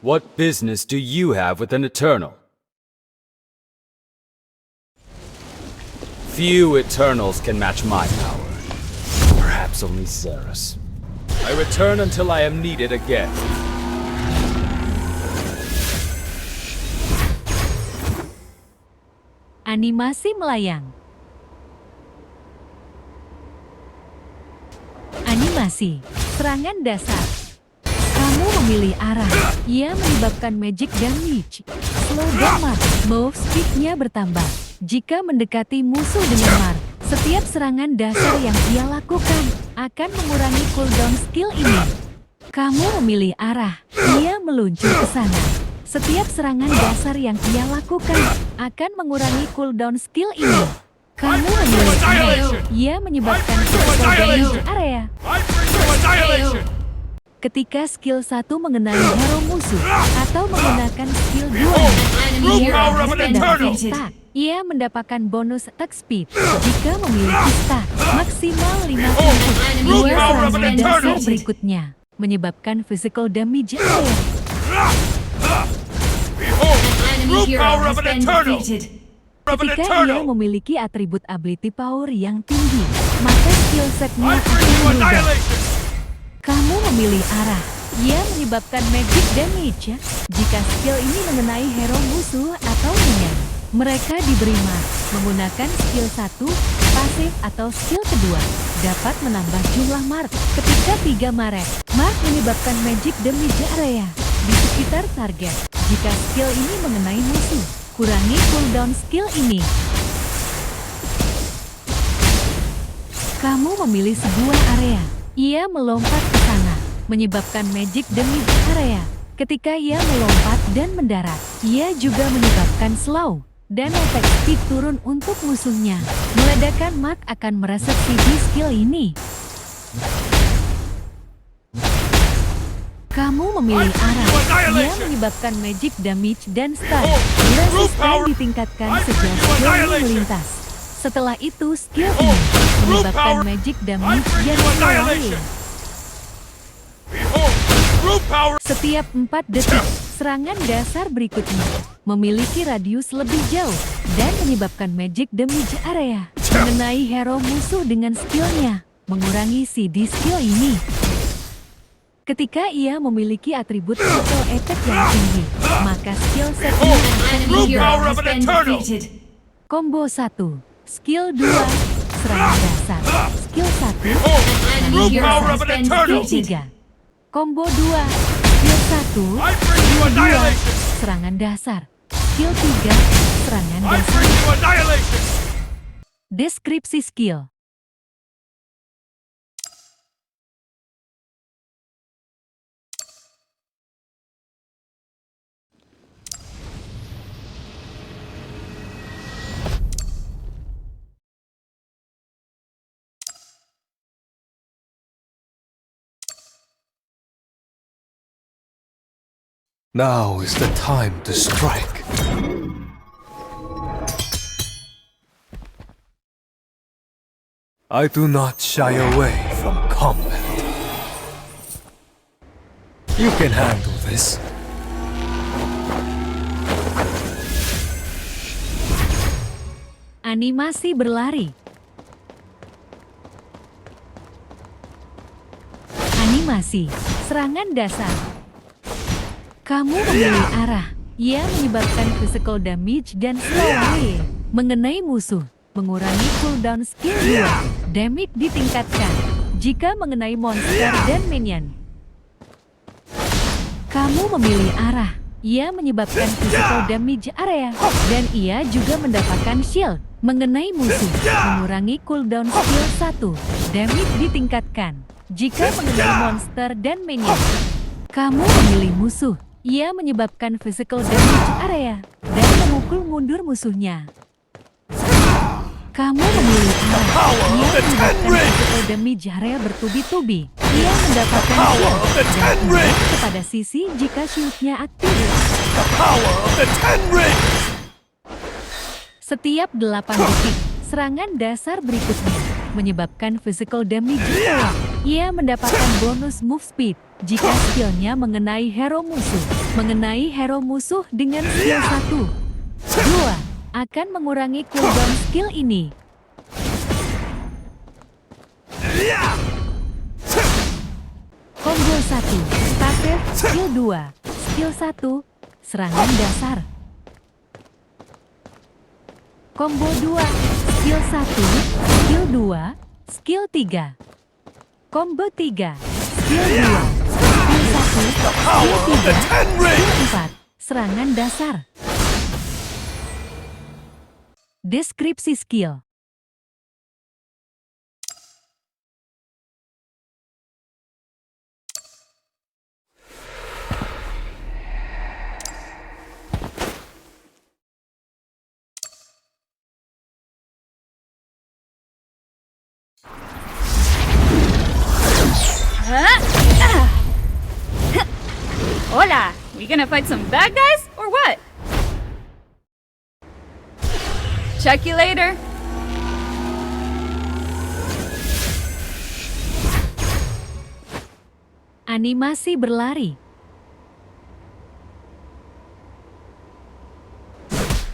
What business do you have with an Eternal? Few Eternals can match my power. Perhaps only Xeris. I return until I am needed again. Animasi melayang. Animasi serangan dasar. Kamu memilih arah. Ia menyebabkan magic damage. Slow damage. Move speed-nya bertambah. Jika mendekati musuh dengan mark, setiap serangan dasar yang ia lakukan akan mengurangi cooldown skill ini. Kamu memilih arah. Ia meluncur ke sana. Setiap serangan dasar yang ia lakukan akan mengurangi cooldown skill ini. Kamu memilih area. Ia menyebabkan physical damage area. Ketika skill 1 mengenai hero musuh atau menggunakan skill 2, ia mendapatkan bonus attack speed. Jika memiliki stat maksimal 50, dua serangan dasar berikutnya menyebabkan physical damage area. Ketika ia memiliki atribut ability power yang tinggi, maka skill setnya akan berubah. Kamu memilih arah. Ia menyebabkan magic damage. Jika skill ini mengenai hero musuh atau minion, mereka diberi mark. Menggunakan skill 1, pasif atau skill kedua dapat menambah jumlah mark. Ketika 3 Maret, mark menyebabkan magic damage area di sekitar target. Jika skill ini mengenai musuh, kurangi cooldown skill ini. Kamu memilih sebuah area. Ia melompat ke sana, menyebabkan magic damage area. Ketika ia melompat dan mendarat, ia juga menyebabkan slow dan efek speed turun untuk musuhnya. Meledakan mark akan meresepsi di skill ini. Kamu memilih arah. Ia menyebabkan magic damage dan stun. Resisten ditingkatkan sejak skill ini melintas. Setelah itu skill ini menyebabkan magic damage dan slow. Setiap 4 detik, serangan dasar berikutnya memiliki radius lebih jauh dan menyebabkan magic damage area mengenai hero musuh dengan skillnya, mengurangi CD skill ini. Ketika ia memiliki atribut physical attack yang tinggi, maka skill setnya akan berubah. Combo 1, skill 2, serangan dasar, skill 1, serangan dasar, skill 3. Combo 2, skill 1, skill 2, serangan dasar, skill 3, serangan dasar. Deskripsi skill. Now is the time to strike. I do not shy away from combat. You can handle this. Animasi berlari. Animasi serangan dasar. Kamu memilih arah. Ia menyebabkan physical damage dan slow wave mengenai musuh, mengurangi cooldown skill 2. Damage ditingkatkan jika mengenai monster dan minion. Kamu memilih arah. Ia menyebabkan physical damage area dan ia juga mendapatkan shield mengenai musuh, mengurangi cooldown skill 1. Damage ditingkatkan jika mengenai monster dan minion. Kamu memilih musuh. Ia menyebabkan physical damage area dan memukul mundur musuhnya. Kamu memilih arah. Ia menyebabkan physical damage area bertubi-tubi. Ia mendapatkan shield dan impact kepada sisi jika shieldnya aktif. Setiap 8 detik, serangan dasar berikutnya menyebabkan physical damage area Ia mendapatkan bonus move speed jika skillnya mengenai hero musuh. Mengenai hero musuh dengan skill 1. 2. Akan mengurangi cooldown skill ini. Combo 1. Pasif skill 2. Skill 1. Serangan dasar. Combo 2. Skill 1. Skill 2. Skill 3. Combo 3. Skill 2. Skill 1. Skill 3. Skill 4. Serangan dasar. Deskripsi skill. Hola! We gonna fight some bad guys, or what? Check you later. Animasi berlari.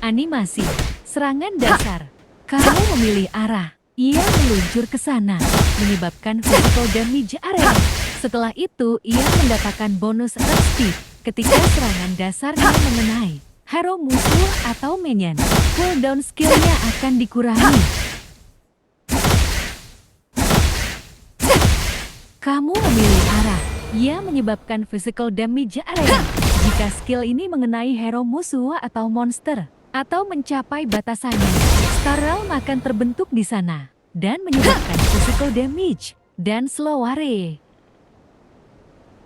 Animasi serangan dasar. Kamu memilih arah. Ia meluncur ke sana, menyebabkan physical damage area. Setelah itu, ia mendapatkan bonus attack speed ketika serangan dasarnya mengenai hero musuh atau minion. Cooldown skillnya akan dikurangi. Kamu memilih arah. Ia menyebabkan physical damage area jika skill ini mengenai hero musuh atau monster atau mencapai batasannya. Star Realm akan terbentuk di sana dan menyebabkan physical damage dan slow area.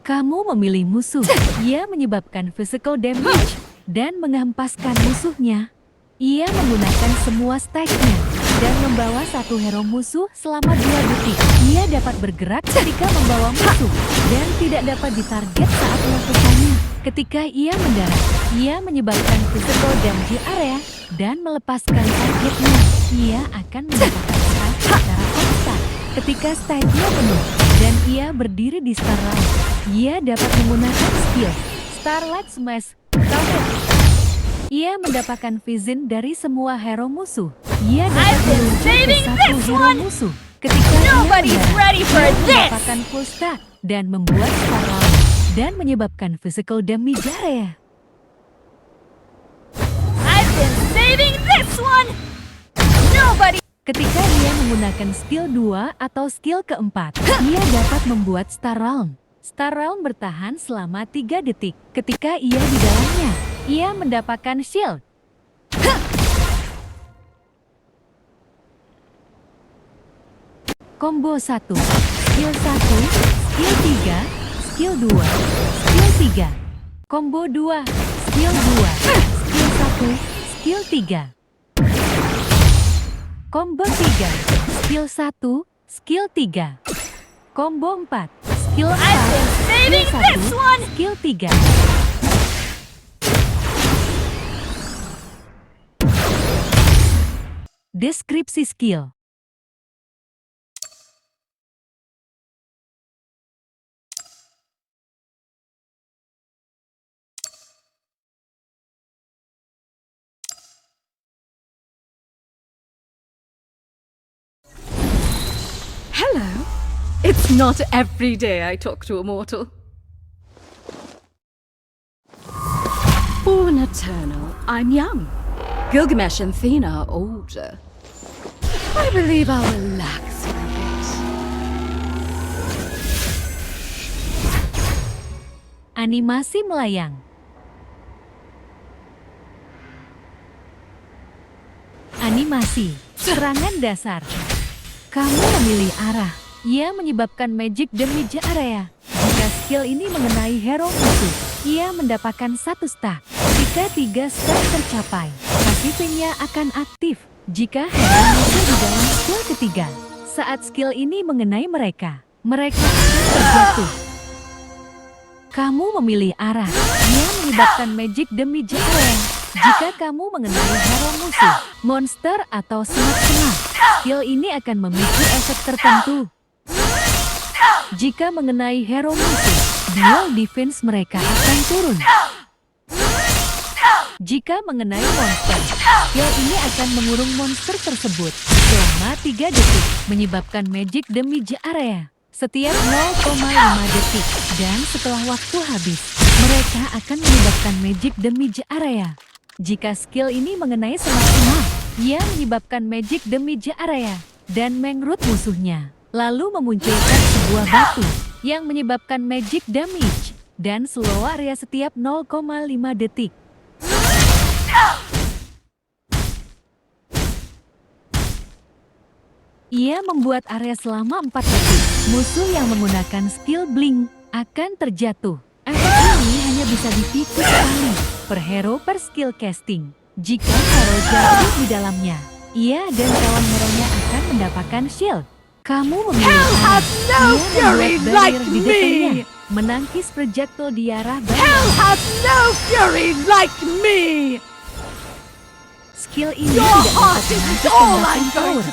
Kamu memilih musuh. Ia menyebabkan physical damage dan menghempaskan musuhnya. Ia menggunakan semua stack-nya dan membawa satu hero musuh selama 2 detik. Ia dapat bergerak ketika membawa musuh dan tidak dapat ditarget saat melakukannya. Ketika ia mendarat, ia menyebabkan physical damage area dan melepaskan targetnya. Ia akan mendapatkan stack secara konstan ketika stack-nya penuh dan ia berdiri di Star Realm. Ia dapat menggunakan skill Starlight Smash Counter. Ia mendapatkan vision dari semua hero musuh. Ia dapat meluncur ke satu hero musuh ketika ia mendapatkan full stack dan membuat Star Realm dan menyebabkan physical damage area. I've been saving this one! Nobody! Ketika ia menggunakan skill 2 atau skill keempat, ia dapat membuat Star Realm. Star Realm bertahan selama 3 detik. Ketika ia di dalamnya, ia mendapatkan shield. Combo 1, skill 1, skill 3, skill 2, skill 3. Combo 2, skill 2, skill 1, skill 3. Combo 3, skill 1, skill 3. Combo 4, skill 4, skill 1, skill 3. Deskripsi skill. Hello. It's not every day I talk to a mortal. Born eternal, I'm young. Gilgamesh and Thena are older. I believe I'll relax for a bit. Animasi melayang. Animasi serangan dasar. Kamu memilih arah. Ia menyebabkan magic damage area. Jika skill ini mengenai hero musuh, ia mendapatkan 1 stack. Jika 3 stack tercapai, pasifnya akan aktif. Jika hero musuh di dalam skill ketiga, saat skill ini mengenai mereka, mereka akan terjatuh. Kamu memilih arah. Ia menyebabkan magic damage area. Jika kamu mengenai hero musuh, monster atau semak-semak, skill ini akan memicu efek tertentu. Jika mengenai hero musuh, dual defense mereka akan turun. Jika mengenai monster, skill ini akan mengurung monster tersebut selama 3 detik, menyebabkan magic damage area setiap 0,5 detik. Dan setelah waktu habis, mereka akan menyebabkan magic damage area. Jika skill ini mengenai semaksimal, ia menyebabkan magic damage area dan mengroot musuhnya, lalu memunculkan sebuah batu yang menyebabkan magic damage dan slow area setiap 0,5 detik. Ia membuat area selama 4 detik. Musuh yang menggunakan skill blink akan terjatuh. Efek ini hanya bisa ditipu sekali per hero per skill casting. Jika hero jatuh di dalamnya, ia dan kawan hero-nya akan mendapatkan shield. Kamu memilih arah. Ia membuat barrier di depannya, menangkis projectile di arah barrier. Skill ini tidak dapat menangkis tembakan power.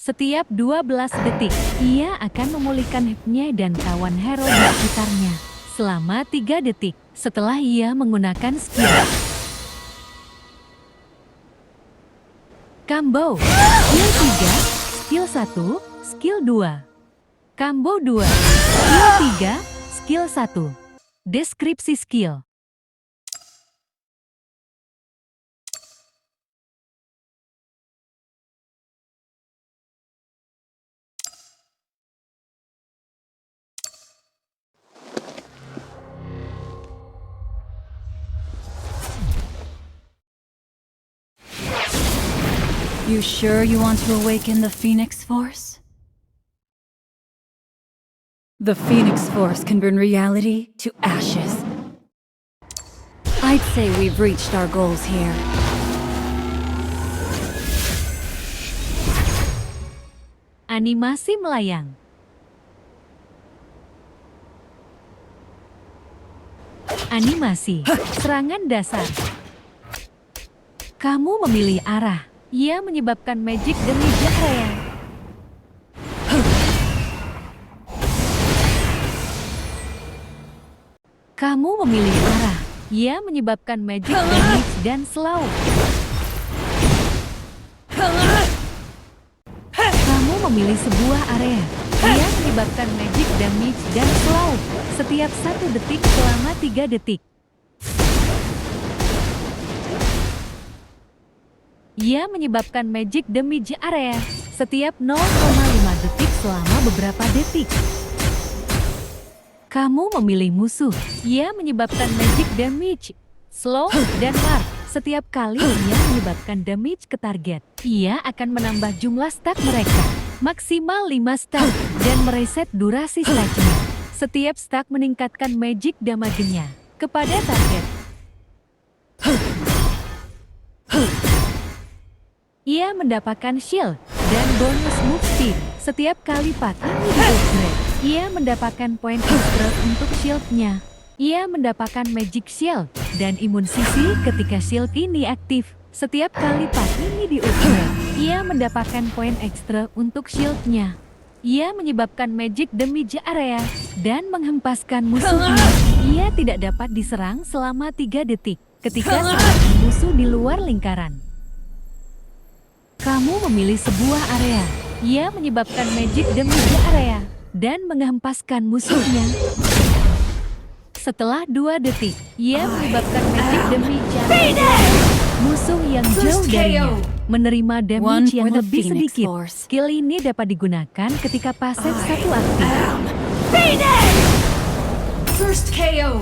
Setiap 12 detik, ia akan memulihkan hit-nya dan kawan hero di sekitarnya selama 3 detik setelah ia menggunakan skill. Combo, skill 3, skill 1, skill 2. Combo 2, skill 3, skill 1. Deskripsi skill. You sure you want to awaken the Phoenix Force? The Phoenix Force can burn reality to ashes. I'd say we've reached our goals here. Animasi melayang. Animasi serangan dasar. Kamu memilih arah. Ia menyebabkan magic damage area. Kamu memilih arah. Ia menyebabkan magic damage dan slow. Kamu memilih sebuah area. Ia menyebabkan magic damage dan slow setiap 1 detik selama 3 detik. Ia menyebabkan magic damage area setiap 0,5 detik selama beberapa detik. Kamu memilih musuh. Ia menyebabkan magic damage, slow, dan mark. Setiap kali ia menyebabkan damage ke target, ia akan menambah jumlah stack mereka. Maksimal 5 stack dan mereset durasi stacknya. Setiap stack meningkatkan magic damage-nya kepada target. Ia mendapatkan shield dan bonus move speed setiap kali patah di-upgrade. Ia mendapatkan poin extra untuk shield-nya. Ia mendapatkan magic shield dan imun sisi ketika shield ini aktif. Setiap kali patah ini di-upgrade, ia mendapatkan poin ekstra untuk shield-nya. Ia menyebabkan magic damage area dan menghempaskan musuhnya. Ia tidak dapat diserang selama 3 detik ketika serangan musuh di luar lingkaran. Kamu memilih sebuah area. Ia menyebabkan magic damage area dan menghempaskan musuhnya. Setelah 2 detik, ia menyebabkan magic damage area. Musuh yang jauh darinya menerima damage yang lebih sedikit. Skill ini dapat digunakan ketika pasif 1 aktif. First KO.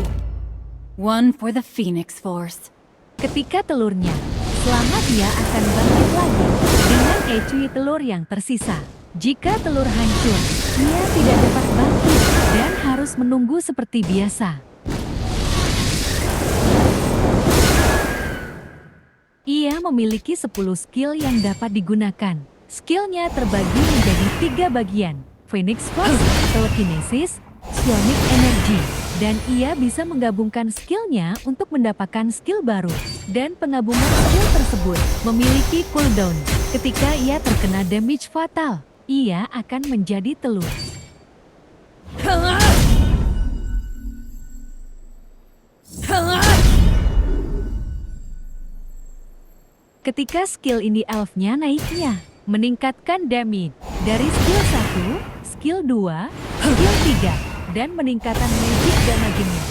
One for the Phoenix Force. Ketika telurnya, selama dia akan bangkit lagi dengan ECUI telur yang tersisa. Jika telur hancur, ia tidak dapat bangkit dan harus menunggu seperti biasa. Ia memiliki 10 skill yang dapat digunakan. Skillnya terbagi menjadi 3 bagian. Phoenix Force, Telekinesis, Psionic Energy. Dan ia bisa menggabungkan skillnya untuk mendapatkan skill baru. Dan penggabungan skill tersebut memiliki cooldown ketika ia terkena damage fatal. ia akan menjadi telur. Ketika skill Indie Elf-nya naiknya, meningkatkan damage dari skill 1, skill 2, skill 3, dan peningkatan magic damage-nya.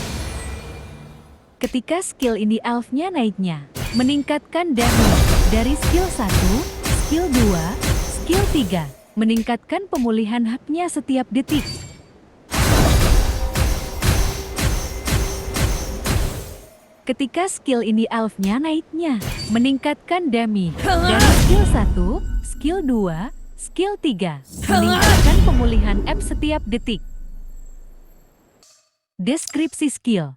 Ketika skill Indie Elf-nya naiknya, meningkatkan damage dari skill 1, skill 2, skill 3, meningkatkan pemulihan HP-nya setiap detik. Ketika skill Indie Elf-nya naiknya, meningkatkan damage dari skill 1, skill 2, skill 3, meningkatkan pemulihan HP setiap detik. Deskripsi skill.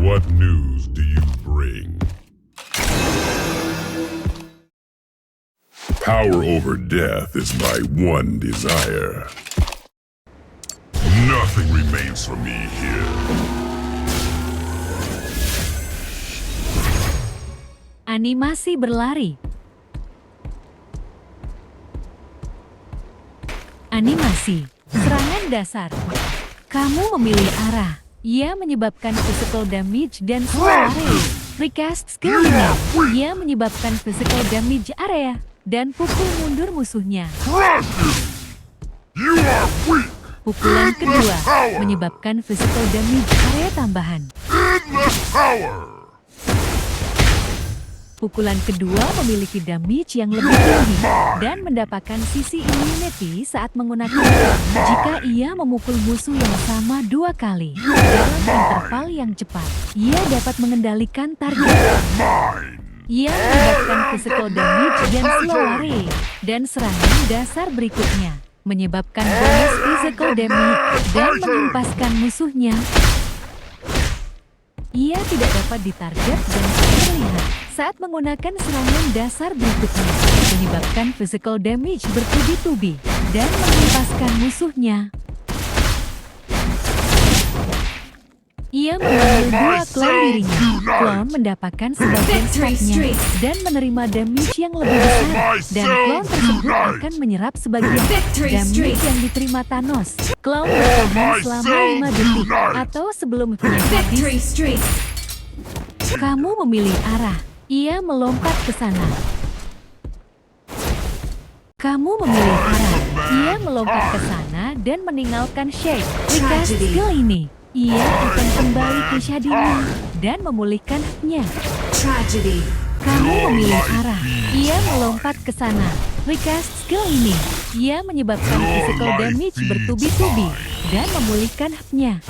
What news do you bring? Power over death is my one desire. Nothing remains for me here. Animasi berlari. Animasi serangan dasar. Kamu memilih arah. Ia menyebabkan physical damage dan slow area. Recast skill ini. Ia menyebabkan physical damage area dan pukul mundur musuhnya. You are weak. Pukulan kedua menyebabkan physical damage area tambahan. Endless power. Pukulan kedua memiliki damage yang lebih tinggi dan mendapatkan sisi immunity saat menggunakannya jika ia memukul musuh yang sama 2 kali dalam interval yang cepat. Ia dapat mengendalikan target. Ia menyebabkan physical damage dan slow array dan serangan dasar berikutnya menyebabkan bonus physical damage dan mengimpaskan musuhnya. Ia tidak dapat ditarget dan terlihat saat menggunakan serangan dasar berikutnya, menyebabkan physical damage bertubi-tubi dan mengimpaskan musuhnya. Ia mengambil 2 klon dirinya. Klon mendapatkan sebagian statnya dan menerima damage yang lebih besar, dan klon tersebut akan menyerap sebagian damage yang diterima Thanos. Klon bertahan selama 5 detik atau sebelum habis. Kamu memilih arah. Ia melompat ke sana. Kamu memilih arah. Ia melompat ke sana dan meninggalkan Shake. Recast skill ini. Ia akan kembali ke Shadina dan memulihkan haknya. Kamu memilih arah. Ia melompat ke sana. Recast skill ini. Ia menyebabkan physical damage bertubi-tubi dan memulihkan haknya.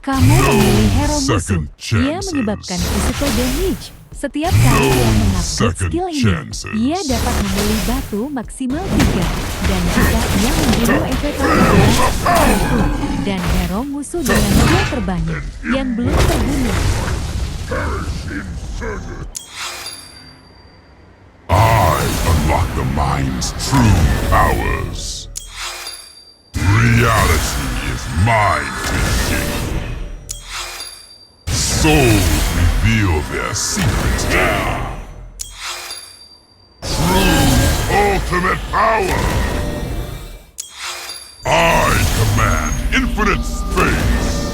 Kamu memilih hero musuh. Ia menyebabkan physical damage. Setiap kali ia mengupgrade skill ini, ia dapat memulih batu maksimal 3. Dan jika ia membunuh efek itu, dan hero musuh dengan skill terbanyak yang belum terbunuh. I unlock the mind's true powers. Reality is mine to shape. Souls reveal their secrets now. True ultimate power. I infinite space.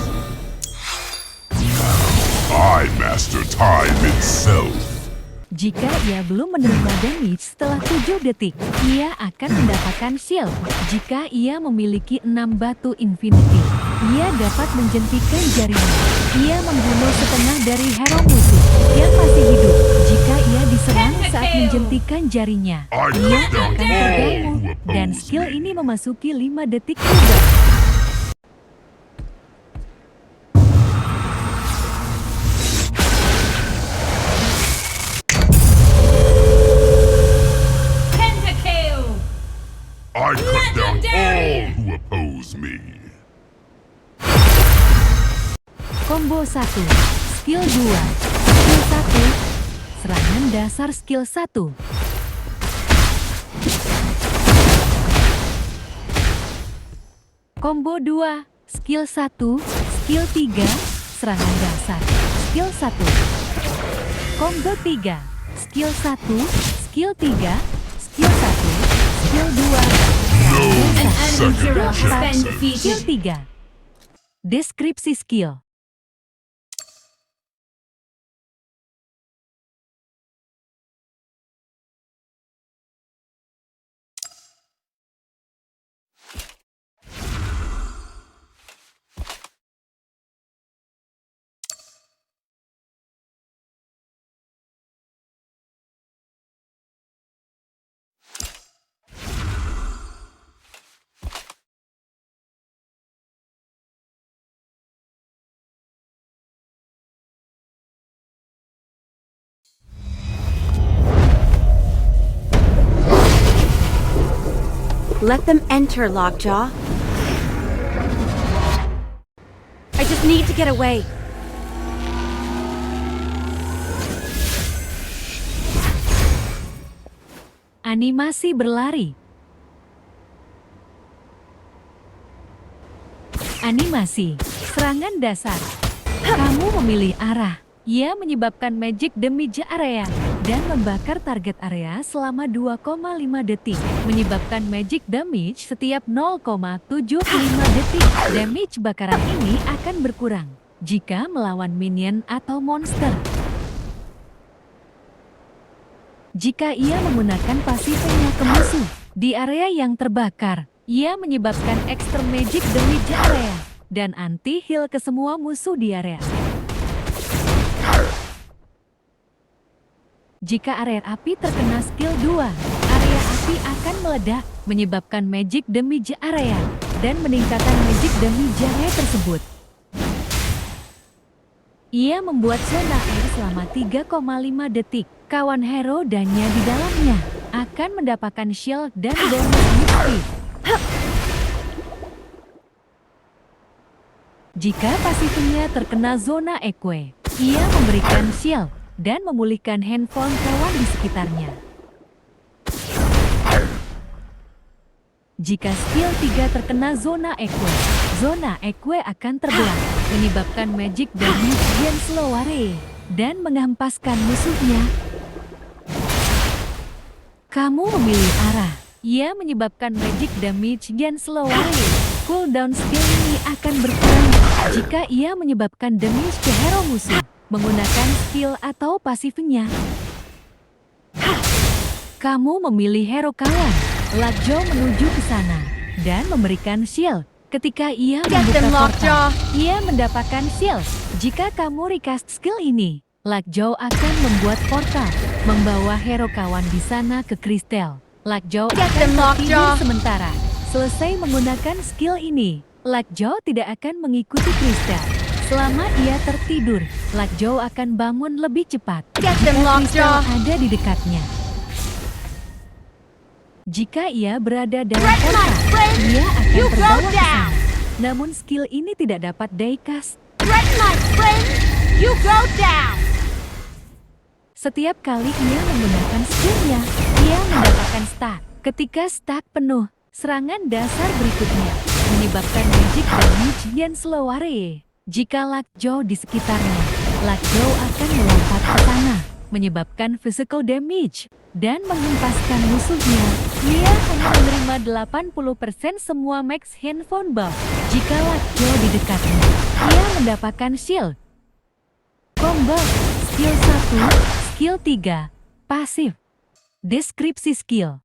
I master time itself. Jika ia belum menerima damage setelah 7 detik, ia akan mendapatkan shield. Jika ia memiliki 6 batu infinity, ia dapat menjentikan jarinya. Ia membunuh setengah dari hero musuh yang masih hidup. Jika ia diserang saat menjentikan jarinya, ia akan terganggu dan skill ini memasuki 5 detik juga. I cut down all who oppose me. Combo 1, skill 2, skill 1, serangan dasar skill 1. Combo 2, skill 1, skill 3, serangan dasar, skill 1. Combo 3, skill 1, skill 3, skill 1, skill 2, skill 3. Deskripsi skill. Let them enter, Lockjaw. I just need to get away. Animasi berlari. Animasi serangan dasar. Kamu memilih arah. Ia menyebabkan magic damage area dan membakar target area selama 2,5 detik. Menyebabkan magic damage setiap 0,75 detik. Damage bakaran ini akan berkurang jika melawan minion atau monster. Jika ia menggunakan pasifnya ke musuh di area yang terbakar, ia menyebabkan extra magic damage area dan anti-heal ke semua musuh di area. Jika area api terkena skill 2, area api akan meledak, menyebabkan magic damage area, dan meningkatkan magic damage area tersebut. Ia membuat zona air selama 3,5 detik. Kawan hero dannya di dalamnya akan mendapatkan shield dan bonus speed. Jika pasifnya terkena zona eque, ia memberikan shield dan memulihkan handphone kawan di sekitarnya. Jika skill 3 terkena zona eque akan terbelah, menyebabkan magic damage yang slow array dan menghempaskan musuhnya. Kamu memilih arah. Ia menyebabkan magic damage yang slow array. Cooldown skill ini akan berkurang jika ia menyebabkan damage ke hero musuh menggunakan skill atau pasifnya. Kamu memilih hero kawan. Lockjaw menuju ke sana dan memberikan shield. Ketika ia membuka portal, ia mendapatkan shield. Jika kamu recast skill ini, Lockjaw akan membuat portal, membawa hero kawan di sana ke kristal. Lockjaw akan tertidur sementara. Selesai menggunakan skill ini, Lockjaw tidak akan mengikuti kristal. Selama ia tertidur, Lockjaw akan bangun lebih cepat jika kristal ada di dekatnya. Jika ia berada dalam portal, ia akan terbawa ke sana. Namun skill ini tidak dapat diecast. Setiap kali ia menggunakan skillnya, ia mendapatkan stack. Ketika stack penuh, serangan dasar berikutnya menyebabkan magic damage yang slow array. Jika Lockjaw di sekitarnya, Lockjaw akan melompat ke sana menyebabkan physical damage, dan menghempaskan musuhnya. Dia hanya menerima 80% semua max handphone buff jika Lockjaw di dekatnya. Ia mendapatkan shield. Combo, skill 1, skill 3, pasif. Deskripsi skill.